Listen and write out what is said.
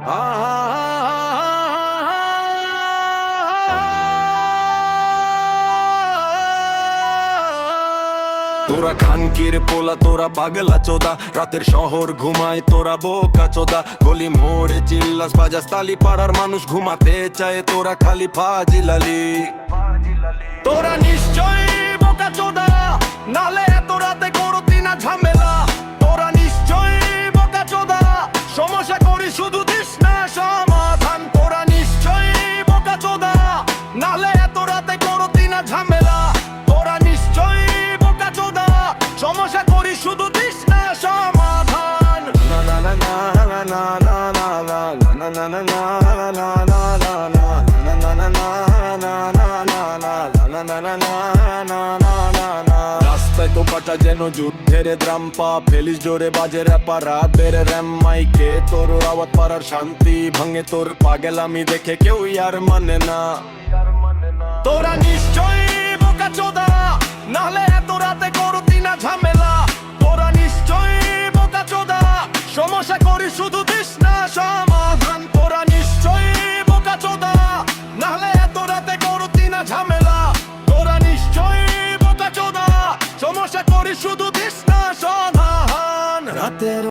তোরা খানকির পোলা, তোরা পাগলা চোদা, রাতের শহর ঘুমায় তোরা বোকা চোদা। গলি মোড়ে চিল্লাস বাজাস তালি, পাড়ার মানুষ ঘুমাতে চায় তোরা খালি ফাজিলালি। তোরা নিশ্চয়ই বোকা চোদা, নালে এত রাতে করতি না ঝামেলা। তোরা নিশ্চয়ই বোকা চোদা, সমস্যা করি শুধু দিস না সমাধান। তোরা নিশ্চয়ই বোকা চোদা, নালে এত রাতে করতি না ঝামেলা। তোরা নিশ্চয়ই বোকা চোদা, সমস্যা করি শুধু দিস না সমাধান। না না না না না না না না না না না না না না রাস্তায় তো কাটা যেন যুদ্ধের দ্রাম্পা, ফেলিস জোরে বাজে র্যাপার রাতের র্যাম মাইকে। তোর আওয়াজ পাড়ার শান্তি ভাঙে, তোর পাগলামি দেখে কেউ আর মানে না। তোরা নিশ্চয়ই বোকা চোদা, নালে এত রাতে করতি না ঝামেলা। তোরা নিশ্চয়ই বোকা চোদা, সমস্যা করি শুধু দিস না সমাধান। তোরা নিশ্চয়ই বোকা চোদা, নালে এত রাতে করতি না ঝামেলা। তোরা নিশ্চয়ই বোকা চোদা, সমস্যা করি শুধু দিস না সমাধান। রাতের